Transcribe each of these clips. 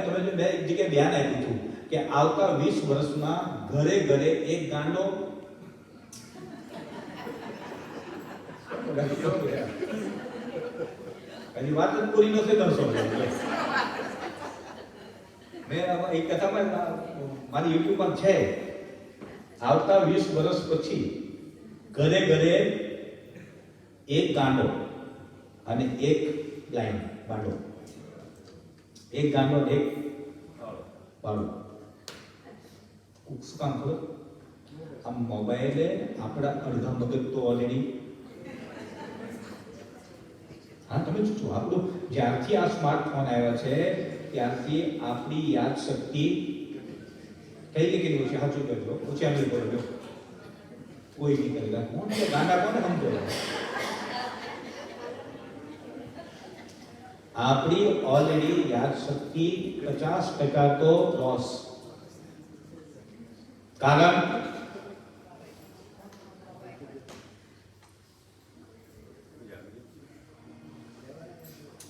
તમે જો બે જગ્યાએ ધ્યાન આપ્યું હતું કે આવતા 20 વર્ષમાં ઘરે ઘરે એક ગાંડો હજી વાત જ પૂરી નથી કરશો. મેં એક કથામાં મારી યુટ્યુબ પર છે, આવતા 20 વર્ષ પછી ઘરે ઘરે એક ગાંડો અને એક બ્લાઇન્ડ ગાંડો, એક ગાંડો એક બાળો. શું કામ ખબર? આ મોબાઈલે આપણા અડધા મગજ તો ઓલરેડી, હા તમે જો આપણું જ્યારથી આ સ્માર્ટફોન આવ્યા છે ત્યારથી આપણી યાદ શક્તિ કઈ કેટલી ઓછી, સાચું કહેજો ઓછી આવી પડે, કોઈ નહીં કરેલા કોણ ગાંડા કોને સમજો. આપણી ઓલરેડી યાદ શક્તિ 50% તો લોસ. કારણ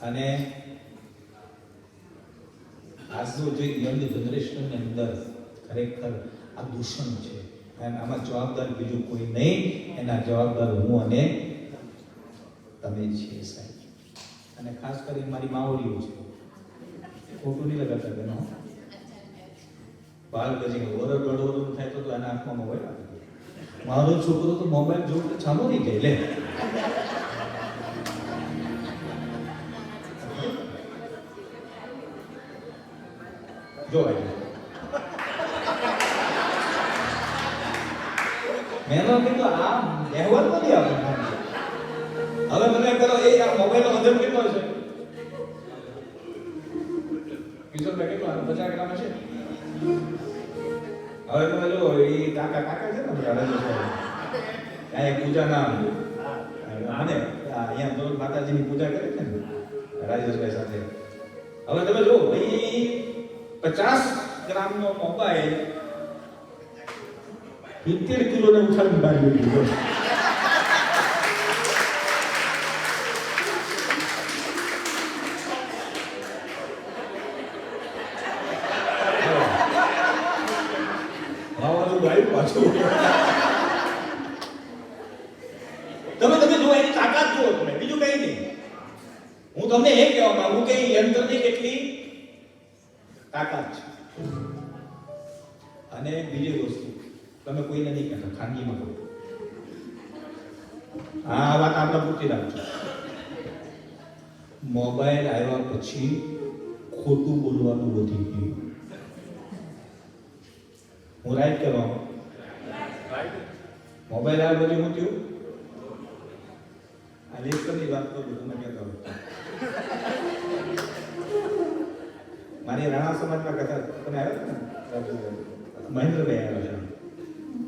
અને આજનું જે યંગ જનરેશનની અંદર ખરેખર આ દૂષણ છે, અને આમાં જવાબદાર બીજું કોઈ નહીં, એના જવાબદાર હું અને તમે છીએ સાહેબ. અને ખાસ કરીને મારી માવડીઓ છે, ખોટું નહીં લગાડતા બેનો. બાળ ગજી ઓરડ દોઢ થાય તો એના હાથમાં મોબાઈલ આપી દે. મારો છોકરો તો મોબાઈલ જોઉં તો ચાલુ નહીં જાય લે. જો મેં કીધું આ કહેવત નથી આપણે. હવે મને કરો એ આ મોબાઈલ નો વજન કેટલો છે? કિશોર ભાઈ કેટલો? 50 ગ્રામ છે. હવે તમે જો એ કાકા કાકા છે ને અહીંયા પૂજા નામ અને અહીંયા તો માતાજીની પૂજા કરે છે ને રાજેશભાઈ સાથે. હવે તમે જો ભાઈ 50 ગ્રામનો મોબાઈલ 70 કિલોને ઉઠાવીને બહાર મૂકી. તમે જો એની તાકાત જુઓ, તમે બીજું કઈ નહીં. હું તમને એ કહેવા માંગુ કે યંત્રની કેટલી તાકાત છે. અને બીજી વસ્તુ તમે કોઈને નહીં કહેતા, ખાનગીમાં કહો. આ વાત આપણે પૂછી રાખજો. મોબાઈલ આવ્યા પછી ખોટું બોલવાનું વધી ગયું. હું રાઈટ કરવા મોબાઈલ આવ્યા પછી હું થયું આ લેખકની વાત કરું, તમે કહેતા હોય. મારી રાણા સમાજમાં કથા તમે આવ્યો ને મહેન્દ્રભાઈ આવ્યા છે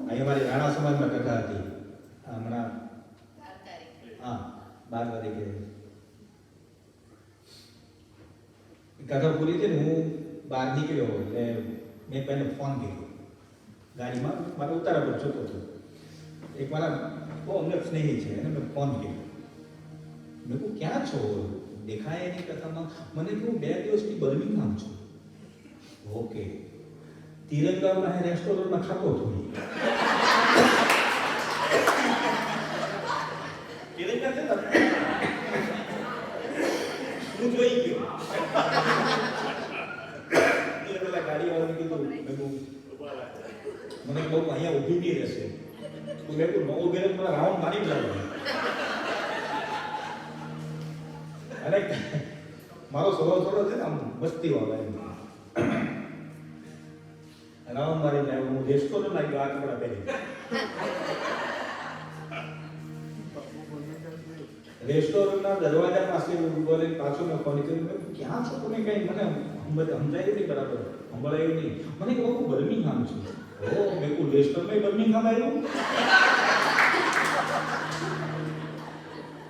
અહીંયા. મારી રાણા સમાજમાં કથા હતી હમણાં, હા 12 તારીખે કથા પૂરી છે ને હું બહાર નીકળ્યો એટલે મેં પહેલે ફોન કર્યો ગાડીમાં, મારે ઉતારા પર જતો હતો. એક મારા બહુ અમને સ્નેહી છે એને મેં ફોન કર્યો. મેં કહું ક્યાં છો? દેખાય એની કથામાં. મને કહું 2 દિવસથી બર્મિંગહામ છું. ઓકે. તિરંગામાં રેસ્ટોરન્ટમાં ખાતો હતો. તિરંગા છે ને હું જોઈ ગયો. એટલે પેલા ગાડીવાળાને કીધું મને બહુ અહીંયા ઊભી નહીં રહેશે. મેં કહું નવો બેરે મને રાઉન્ડ મારી લાવો. અને મારો સ્વભાવ થોડો છે ને આમ મસ્તી વાળો એમ. રાઉન્ડ મારીને આવ્યો. હું રેસ્ટોરન્ટ આવી આ કપડા પહેરી. રેસ્ટોરન્ટના દરવાજા પાસે ઉભો રહીને પાછો મેં ફોન કર્યો. ક્યાં છો તમે? કઈ મને સમજાયું નહીં બરાબર, સંભળાયું નહીં. મને કહું બર્મિંગહામ છું. ઓ મેં કહું રેસ્ટોરન્ટમાં બર્મિંગહામ આવ્યું?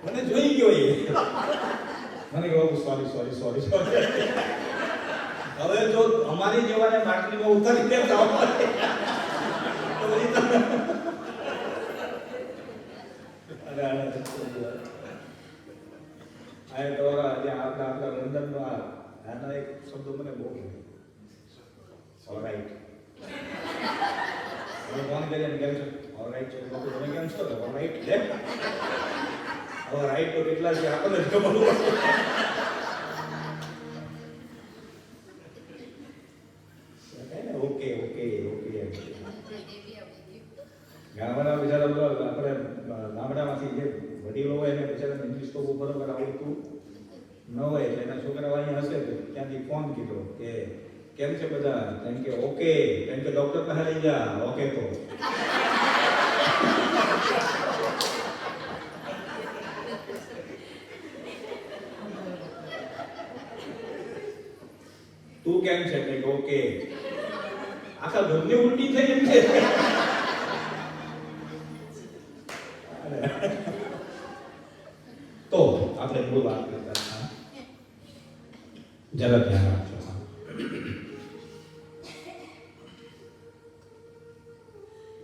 મને જોઈ ગયો એ. મને કહું સોરી. હવે જો અમારી જેવાને માટલીમાં ઉતારી કેમ જાવ પડે? આ તમારા જે આપણા લંડનમાં આનો એક શબ્દ મને બહુ ગમે. ઓલરાઈટ. હવે ફોન કરીને કેમ છો? ઓલરાઈટ છો. લોકો તમે કેમ છો? ઓલરાઈટ છે. હવે રાઈટ તો કેટલા છે આપણને જ ખબર હોય. Okay okay okay. ગામડા બિચારા બધા આપણે ગામડામાંથી જે વડીલો હોય એને બિચારા ઇંગ્લિશ તો બરોબર આવડતું ન હોય એટલે એના છોકરાઓ અહીંયા હશે તો ત્યાંથી ફોન કીધો કે કેમ છે બધા? કેમ કે ઓકે. કેમ કે ડોક્ટર પાસે લઈ જા. ઓકે તો તું કેમ છે? કે ઓકે. આખા ઘરની ઉલટી થઈ એમ છે. તો આપણે મૂળ વાત કરતા હતા. જરા ધ્યાન રાખજો.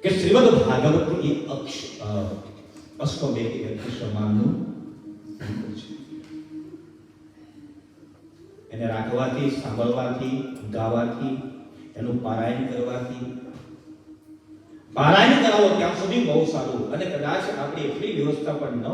કે શ્રીમદ ભાગવત એ અશ્વમેધિક અક્ષરમાનનું છે. એને રાખવાથી, સાંભળવાથી, ગાવાથી, એનું પારાયણ કરવાથી, પારાયણ કરાવો ત્યાં સુધી બહુ સારું. અને કદાચ આપણી એટલી વ્યવસ્થા પણ ન